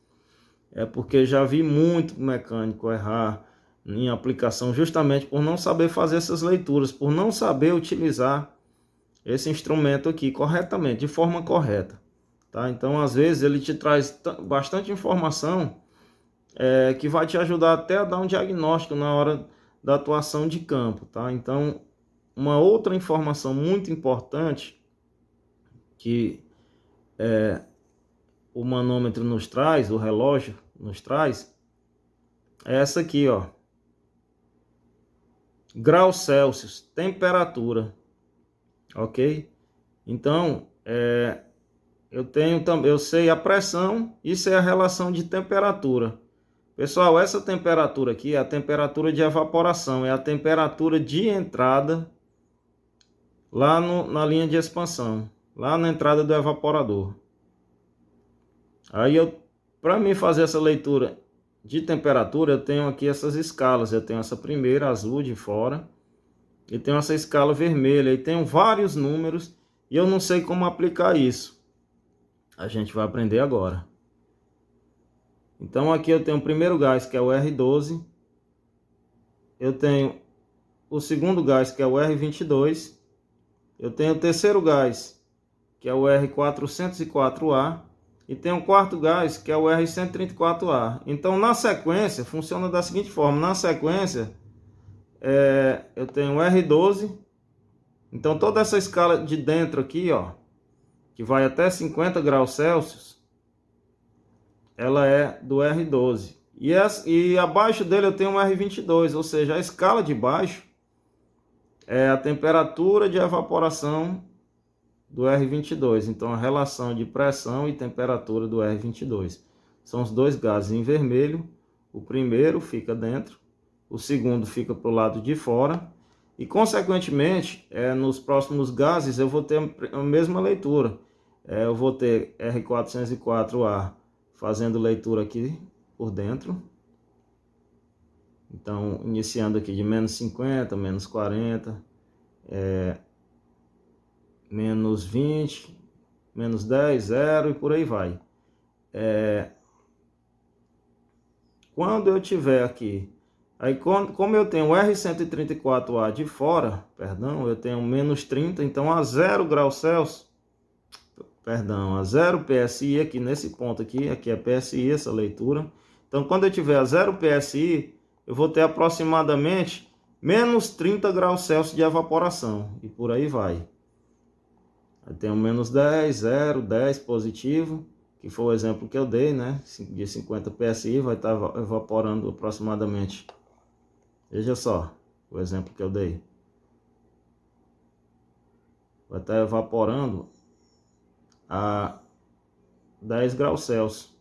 porque já vi muito mecânico errar em aplicação justamente por não saber fazer essas leituras, por não saber utilizar esse instrumento aqui corretamente, de forma correta, tá? Então, às vezes, ele te traz bastante informação que vai te ajudar até a dar um diagnóstico na hora da atuação de campo, tá? Então, uma outra informação muito importante que o manômetro nos traz, o relógio nos traz, é essa aqui, ó. Graus Celsius, temperatura, ok? Então, eu sei a pressão e sei a relação de temperatura. Pessoal, essa temperatura aqui é a temperatura de evaporação, é a temperatura de entrada lá na linha de expansão, lá na entrada do evaporador. Aí para mim fazer essa leitura de temperatura, eu tenho aqui essas escalas. Eu tenho essa primeira azul de fora e tenho essa escala vermelha e tenho vários números e eu não sei como aplicar isso. A gente vai aprender agora. Então aqui eu tenho o primeiro gás, que é o R12. Eu tenho o segundo gás, que é o R22. Eu tenho o terceiro gás, que é o R404A. E tenho o quarto gás, que é o R134A. Então, na sequência, funciona da seguinte forma. Na sequência, eu tenho o R12. Então, toda essa escala de dentro aqui, ó, que vai até 50 graus Celsius, ela é do R12. E abaixo dele eu tenho um R22, ou seja, a escala de baixo é a temperatura de evaporação do R22. Então, a relação de pressão e temperatura do R22. São os dois gases em vermelho. O primeiro fica dentro, o segundo fica para o lado de fora. E, consequentemente, nos próximos gases eu vou ter a mesma leitura. Eu vou ter R404A fazendo leitura aqui por dentro. Então, iniciando aqui de menos 50, menos 40, menos 20, menos 10, 0 e por aí vai. Quando eu tiver aqui, aí como eu tenho o R134A de fora, perdão, eu tenho menos 30, então a 0 graus Celsius, perdão, a 0 PSI aqui nesse ponto aqui é PSI, essa leitura. Então quando eu tiver a 0 PSI, eu vou ter aproximadamente menos 30 graus Celsius de evaporação, e por aí vai. Eu tenho menos 10, 0, 10 positivo, que foi o exemplo que eu dei, né? De 50 PSI vai estar evaporando aproximadamente. Veja só o exemplo que eu dei. vai estar evaporando a 10 graus Celsius.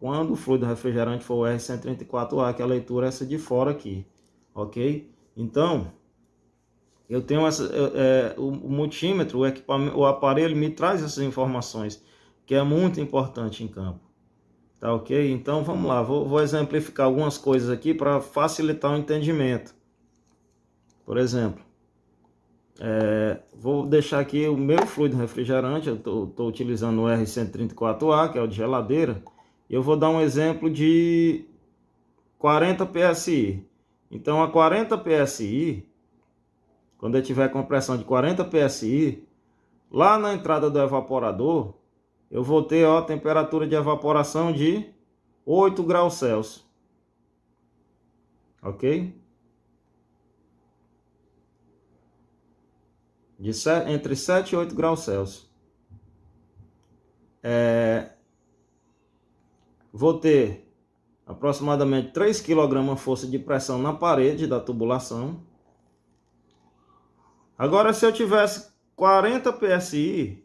Quando o fluido refrigerante for o R134A, que a leitura é essa de fora aqui, ok? Então, eu tenho o multímetro, o aparelho me traz essas informações, que é muito importante em campo, tá ok? Então, vamos lá, vou exemplificar algumas coisas aqui para facilitar o entendimento. Por exemplo, vou deixar aqui o meu fluido refrigerante, eu estou utilizando o R134A, que é o de geladeira, e eu vou dar um exemplo de 40 PSI. Então, a 40 PSI, quando eu tiver com pressão de 40 PSI, lá na entrada do evaporador, eu vou ter a temperatura de evaporação de 8 graus Celsius. Ok? Entre 7 e 8 graus Celsius. Vou ter aproximadamente 3 kg força de pressão na parede da tubulação. Agora, se eu tivesse 40 PSI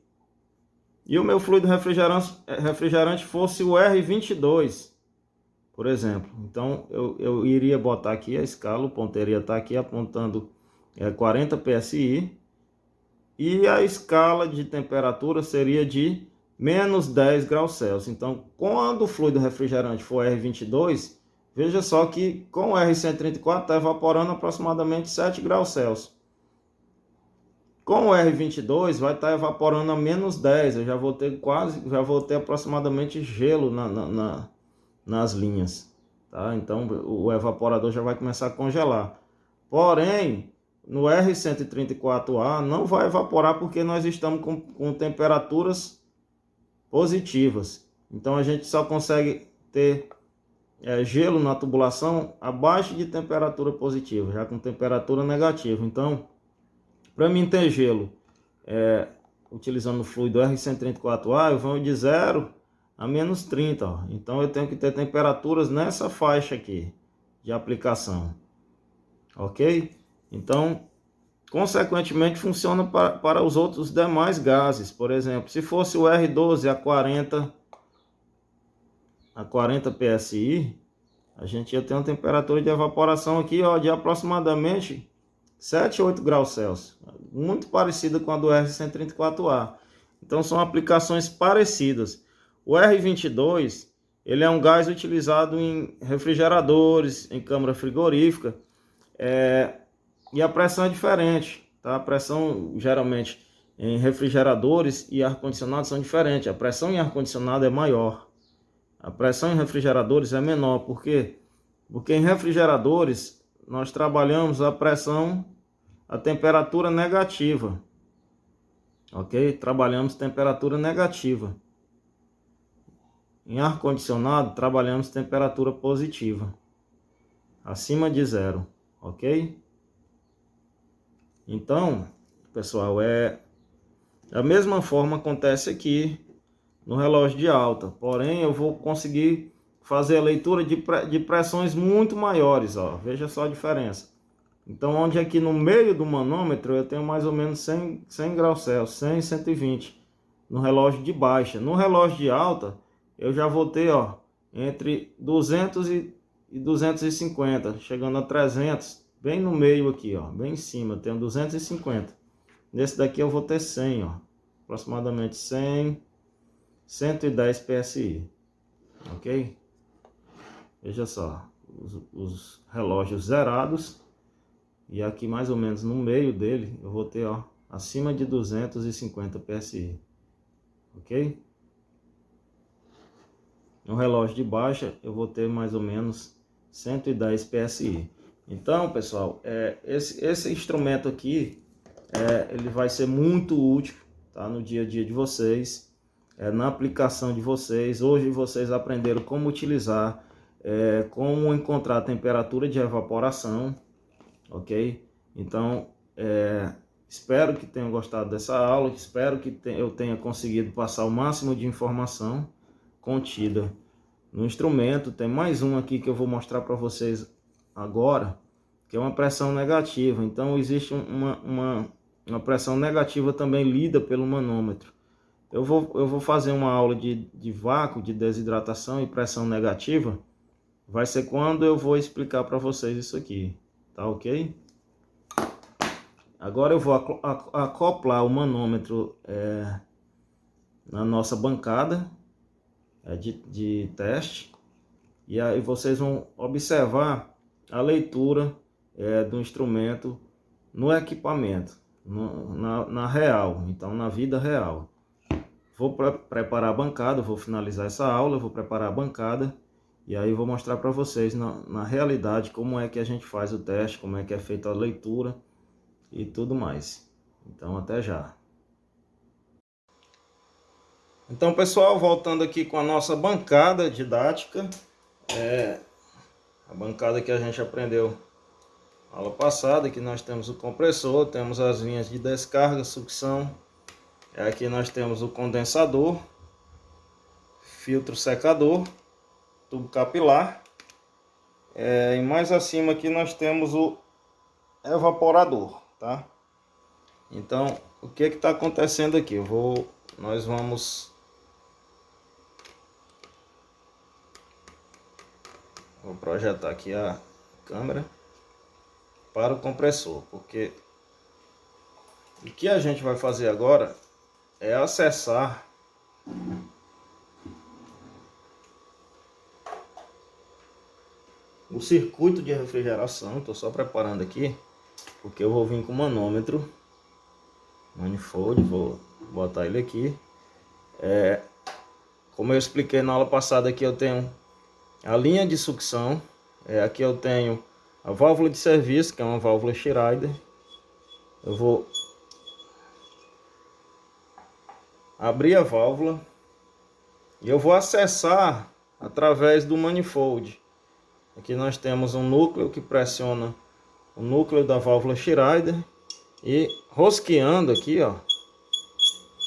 e o meu fluido refrigerante fosse o R22, por exemplo, então eu iria botar aqui a escala, o ponteiro ia estar aqui apontando 40 PSI e a escala de temperatura seria de menos 10 graus Celsius. Então, quando o fluido refrigerante for R22, veja só que com o R134 está evaporando aproximadamente 7 graus Celsius. Com o R22 vai estar evaporando a menos 10, eu já vou ter aproximadamente gelo nas linhas, tá? Então o evaporador já vai começar a congelar. Porém, no R134A não vai evaporar porque nós estamos com temperaturas positivas. Então a gente só consegue ter gelo na tubulação abaixo de temperatura positiva, já com temperatura negativa. Então, para mim ter gelo utilizando o fluido R134A, eu vou de 0 a menos 30. Ó. Então eu tenho que ter temperaturas nessa faixa aqui de aplicação. Ok? Então, consequentemente, funciona para os outros demais gases. Por exemplo, se fosse o R12 a 40 PSI, a gente ia ter uma temperatura de evaporação aqui de aproximadamente 7 a 8 graus Celsius, muito parecida com a do R134A. Então são aplicações parecidas. O R22, ele é um gás utilizado em refrigeradores, em câmara frigorífica, e a pressão é diferente, tá? A pressão geralmente em refrigeradores e ar-condicionado são diferentes. A pressão em ar-condicionado é maior. A pressão em refrigeradores é menor. Por quê? Porque em refrigeradores nós trabalhamos a temperatura negativa, ok? Trabalhamos temperatura negativa. Em ar-condicionado, trabalhamos temperatura positiva, acima de 0, ok? Então, pessoal, da mesma forma acontece aqui no relógio de alta, porém eu vou conseguir fazer a leitura de pressões muito maiores, ó. Veja só a diferença. Então, onde aqui no meio do manômetro eu tenho mais ou menos 100 graus Celsius, 100, 120 no relógio de baixa. No relógio de alta, eu já vou ter entre 200 e 250, chegando a 300, bem no meio aqui, bem em cima, eu tenho 250. Nesse daqui eu vou ter 100, aproximadamente 100, 110 PSI, ok? Veja só, os relógios zerados. E aqui mais ou menos no meio dele eu vou ter acima de 250 PSI, ok? No relógio de baixa eu vou ter mais ou menos 110 PSI. Então, pessoal, esse instrumento aqui ele vai ser muito útil, tá, no dia a dia de vocês, na aplicação de vocês. Hoje vocês aprenderam como utilizar, como encontrar a temperatura de evaporação. Ok? Então, espero que tenham gostado dessa aula, espero que eu tenha conseguido passar o máximo de informação contida no instrumento. Tem mais um aqui que eu vou mostrar para vocês agora, que é uma pressão negativa. Então, existe uma pressão negativa também lida pelo manômetro. Eu vou fazer uma aula de vácuo, de desidratação e pressão negativa. Vai ser quando eu vou explicar para vocês isso aqui, tá ok? Agora eu vou acoplar o manômetro na nossa bancada de teste. E aí vocês vão observar a leitura do instrumento no equipamento, na real, então na vida real. Vou preparar a bancada, vou finalizar essa aula, vou preparar a bancada e aí vou mostrar para vocês na realidade como é que a gente faz o teste, como é que é feita a leitura e tudo mais. Então até já. Então pessoal, voltando aqui com a nossa bancada didática, a bancada que a gente aprendeu na aula passada, que nós temos o compressor, temos as linhas de descarga, sucção, aqui nós temos o condensador, filtro secador, tubo capilar, e mais acima aqui nós temos o evaporador, tá? Então, o que está acontecendo aqui? Nós vamos... Vou projetar aqui a câmera para o compressor, porque o que a gente vai fazer agora é acessar o circuito de refrigeração. Estou só preparando aqui, porque eu vou vir com o manômetro, manifold, vou botar ele aqui. Como eu expliquei na aula passada, aqui eu tenho a linha de sucção, aqui eu tenho a válvula de serviço, que é uma válvula Schrader. Eu vou abrir a válvula e eu vou acessar através do manifold. Aqui nós temos um núcleo que pressiona o núcleo da válvula Schrader e rosqueando aqui, ó,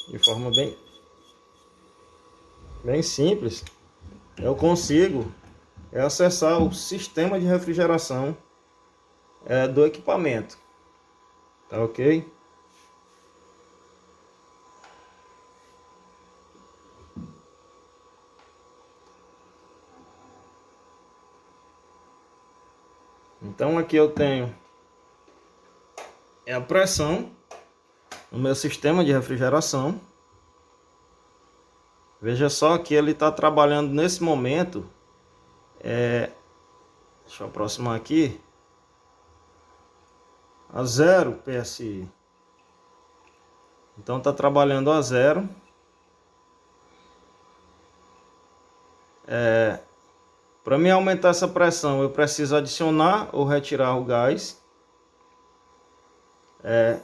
de forma bem simples, eu consigo acessar o sistema de refrigeração do equipamento, tá ok? Então aqui eu tenho a pressão no meu sistema de refrigeração. Veja só que ele está trabalhando nesse momento, deixa eu aproximar aqui, a 0 PSI. Então está trabalhando a 0. Para mim aumentar essa pressão, eu preciso adicionar ou retirar o gás.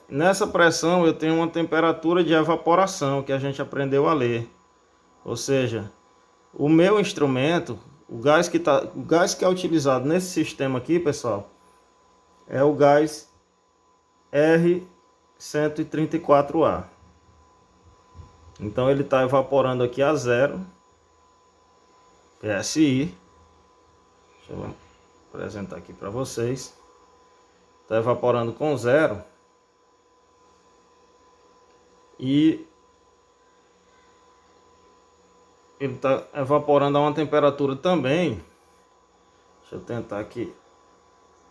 Nessa pressão eu tenho uma temperatura de evaporação que a gente aprendeu a ler. Ou seja, o meu instrumento, o gás que é utilizado nesse sistema aqui, pessoal, é o gás R134A. Então ele está evaporando aqui a 0 PSI. Deixa eu apresentar aqui para vocês. Está evaporando com 0. E ele está evaporando a uma temperatura também. Deixa eu tentar aqui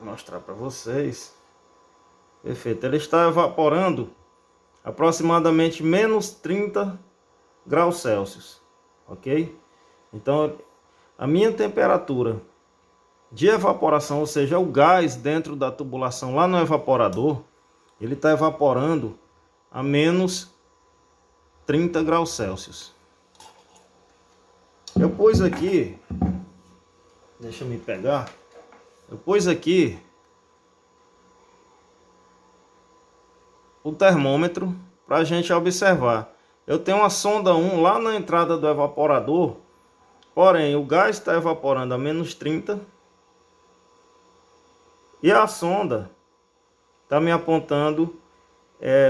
mostrar para vocês. Perfeito. Ele está evaporando aproximadamente menos 30 graus Celsius. Ok? Então, a minha temperatura de evaporação, ou seja, o gás dentro da tubulação lá no evaporador, ele está evaporando a menos 30 graus Celsius. Eu pus aqui, deixa eu me pegar, eu pus aqui o termômetro para a gente observar. Eu tenho uma sonda 1 lá na entrada do evaporador, porém o gás está evaporando a menos 30 e a sonda está me apontando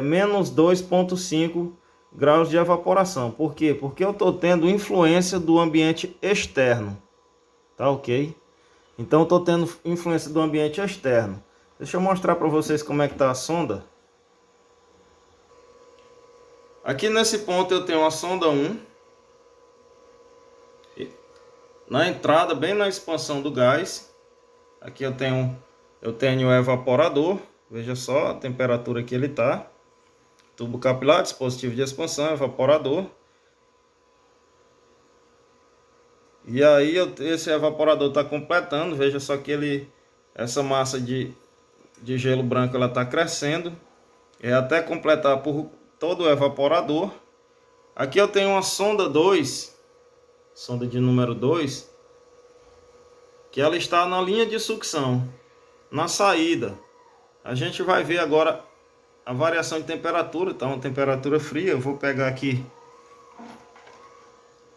menos 2,5 graus de evaporação. Por quê? Porque eu estou tendo influência do ambiente externo. Tá ok? Então eu estou tendo influência do ambiente externo. Deixa eu mostrar para vocês como é que está a sonda. Aqui nesse ponto eu tenho a sonda 1. Na entrada, bem na expansão do gás. Aqui eu tenho o evaporador. Veja só a temperatura que ele está. Tubo capilar, dispositivo de expansão, evaporador. E aí esse evaporador está completando. Veja só que essa massa de gelo branco ela está crescendo. Até completar por todo o evaporador. Aqui eu tenho uma sonda 2. Sonda de número 2. Que ela está na linha de sucção. Na saída. A gente vai ver agora a variação de temperatura. Então, uma temperatura fria. Eu vou pegar aqui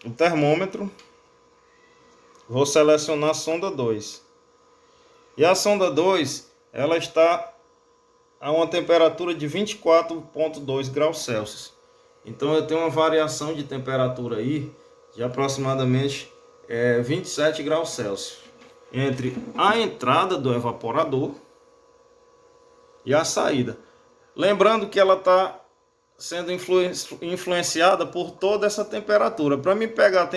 o termômetro. Vou selecionar a sonda 2. E a sonda 2, ela está a uma temperatura de 24,2 graus Celsius. Então eu tenho uma variação de temperatura aí de aproximadamente 27 graus Celsius. Entre a entrada do evaporador e a saída. Lembrando que ela está sendo influenciada por toda essa temperatura. Para me pegar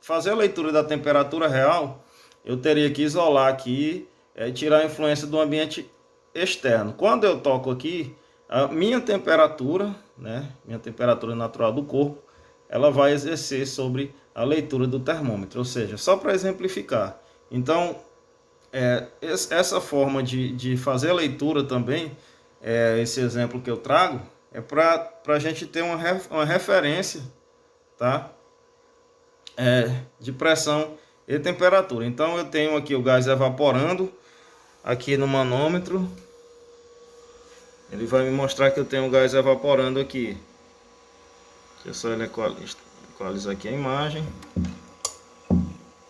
fazer a leitura da temperatura real, eu teria que isolar aqui e tirar a influência do ambiente externo. Quando eu toco aqui, a minha temperatura, né, minha temperatura natural do corpo, ela vai exercer sobre a leitura do termômetro. Ou seja, só para exemplificar. Então, essa forma de fazer a leitura também, esse exemplo que eu trago, é para a gente ter uma referência, tá? De pressão e temperatura. Então eu tenho aqui o gás evaporando aqui no manômetro. Ele vai me mostrar que eu tenho o gás evaporando aqui. Deixa eu só equalizar aqui a imagem.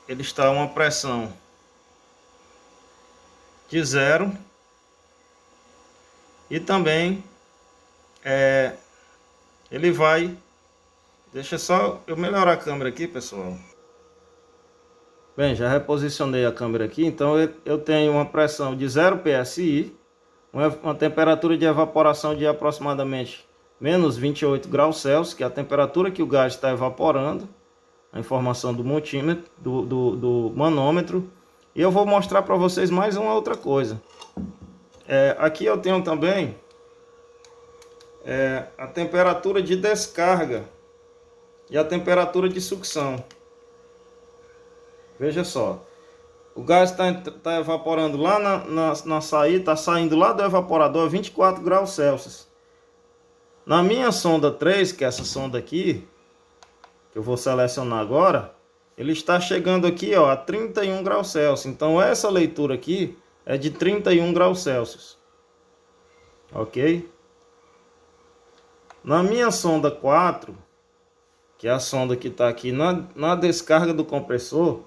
Ele está a uma pressão de 0. E também ele vai... Deixa só eu melhorar a câmera aqui, pessoal. Bem, já reposicionei a câmera aqui. Então eu tenho uma pressão de 0 psi, uma temperatura de evaporação de aproximadamente menos 28 graus Celsius, que é a temperatura que o gás está evaporando. A informação do multímetro, do manômetro. E eu vou mostrar para vocês mais uma outra coisa. Aqui eu tenho também a temperatura de descarga e a temperatura de sucção. Veja só, o gás está evaporando lá na saída, está saindo lá do evaporador a 24 graus Celsius. Na minha sonda 3, que é essa sonda aqui, que eu vou selecionar agora, ele está chegando aqui, ó, a 31 graus Celsius. Então essa leitura aqui é de 31 graus Celsius. Ok? Na minha sonda 4, que é a sonda que está aqui na descarga do compressor,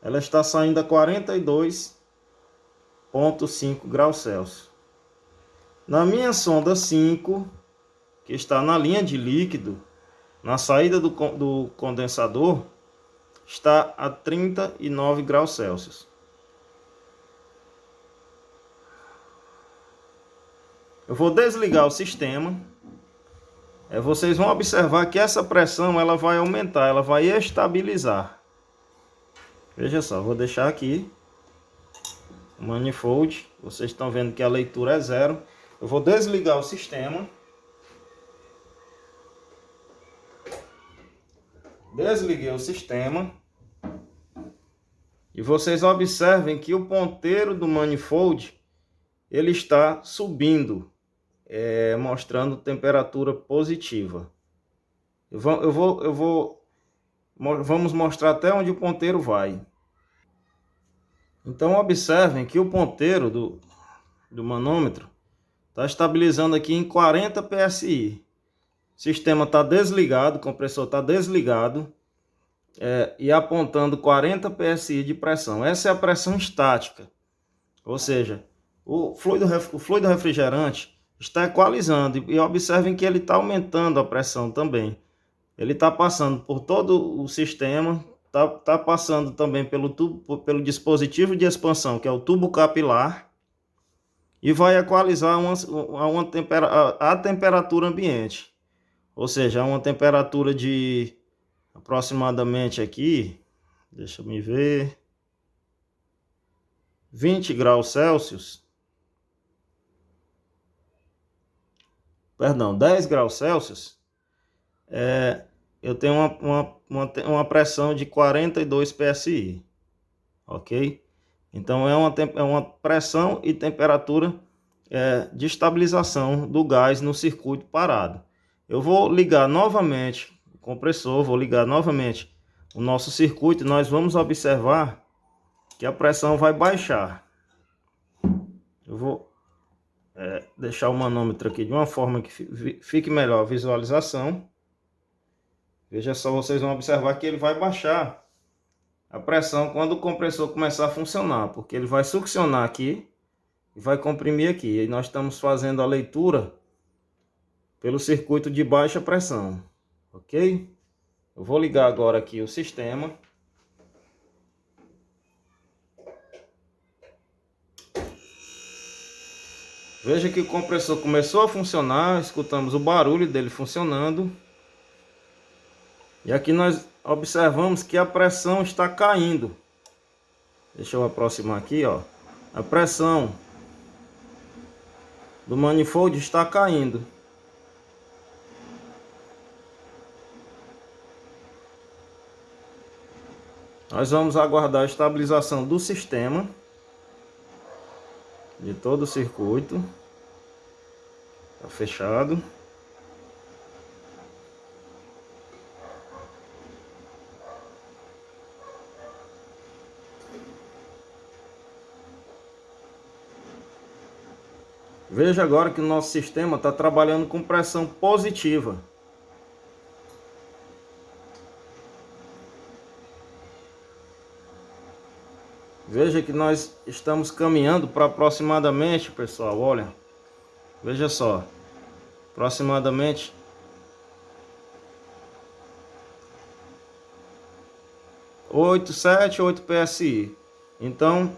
ela está saindo a 42,5 graus Celsius. Na minha sonda 5, que está na linha de líquido, na saída do condensador, está a 39 graus Celsius. Eu vou desligar o sistema. Vocês vão observar que essa pressão ela vai aumentar, ela vai estabilizar. Veja só, vou deixar aqui o manifold. Vocês estão vendo que a leitura é 0. Eu vou desligar o sistema. Desliguei o sistema. E vocês observem que o ponteiro do manifold ele está subindo, mostrando temperatura positiva. Vamos mostrar até onde o ponteiro vai. Então observem que o ponteiro do manômetro está estabilizando aqui em 40 psi. O sistema está desligado, o compressor está desligado e apontando 40 psi de pressão. Essa é a pressão estática, ou seja, o fluido refrigerante está equalizando e observem que ele está aumentando a pressão também. Ele está passando por todo o sistema, está passando também pelo dispositivo de expansão, que é o tubo capilar, e vai equalizar a temperatura ambiente. ou seja, a uma temperatura de aproximadamente aqui, deixa eu me ver, 20 graus Celsius, perdão, 10 graus Celsius, eu tenho uma pressão de 42 psi, ok? Então é uma pressão e temperatura de estabilização do gás no circuito parado. Eu vou ligar novamente o compressor, vou ligar novamente o nosso circuito e nós vamos observar que a pressão vai baixar. Eu vou deixar o manômetro aqui de uma forma que fique melhor a visualização. Veja só, vocês vão observar que ele vai baixar a pressão quando o compressor começar a funcionar, porque ele vai succionar aqui e vai comprimir aqui. E nós estamos fazendo a leitura pelo circuito de baixa pressão, ok? Eu vou ligar agora aqui o sistema. Veja que o compressor começou a funcionar, escutamos o barulho dele funcionando. E aqui nós observamos que a pressão está caindo. Deixa eu aproximar aqui, ó. A pressão do manifold está caindo. Nós vamos aguardar a estabilização do sistema, de todo o circuito. Está fechado. Veja agora que o nosso sistema está trabalhando com pressão positiva. Veja que nós estamos caminhando para aproximadamente, pessoal, olha. Veja só. Aproximadamente 8 psi. Então,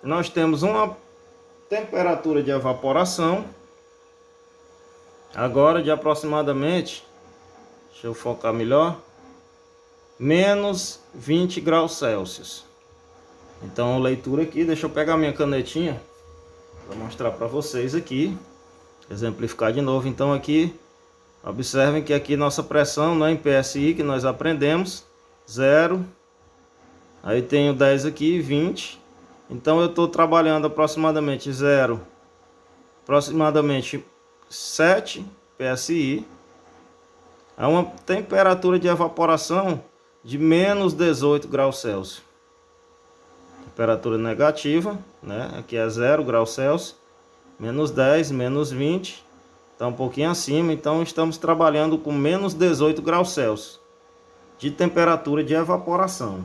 nós temos uma temperatura de evaporação agora de aproximadamente, deixa eu focar melhor, menos 20 graus Celsius. Então, a leitura aqui, deixa eu pegar minha canetinha para mostrar para vocês aqui, exemplificar de novo. Então aqui, observem que aqui nossa pressão, não é em PSI, que nós aprendemos, 0, aí tenho 10 aqui, 20, então eu estou trabalhando aproximadamente 0, aproximadamente 7 PSI, a uma temperatura de evaporação de menos 18 graus Celsius. Temperatura negativa, né? Aqui é 0 graus Celsius, menos 10, menos 20, está um pouquinho acima, então estamos trabalhando com menos 18 graus Celsius de temperatura de evaporação.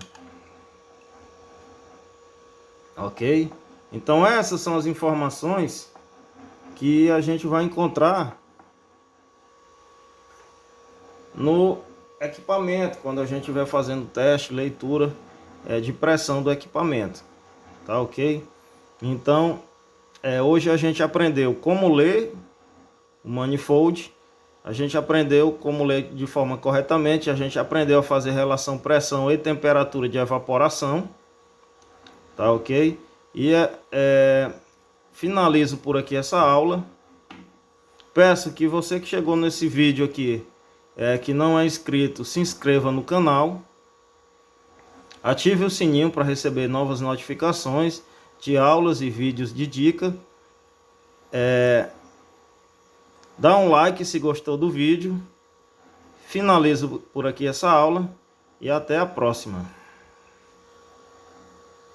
Ok? Então essas são as informações que a gente vai encontrar no equipamento, quando a gente estiver fazendo teste, leitura de pressão do equipamento, tá ok? Então, hoje a gente aprendeu como ler o manifold, a gente aprendeu como ler de forma corretamente, a gente aprendeu a fazer relação pressão e temperatura de evaporação, tá ok? E finalizo por aqui essa aula. Peço que você que chegou nesse vídeo aqui, que não é inscrito, se inscreva no canal. Ative o sininho para receber novas notificações de aulas e vídeos de dica. Dá um like se gostou do vídeo. Finalizo por aqui essa aula e até a próxima.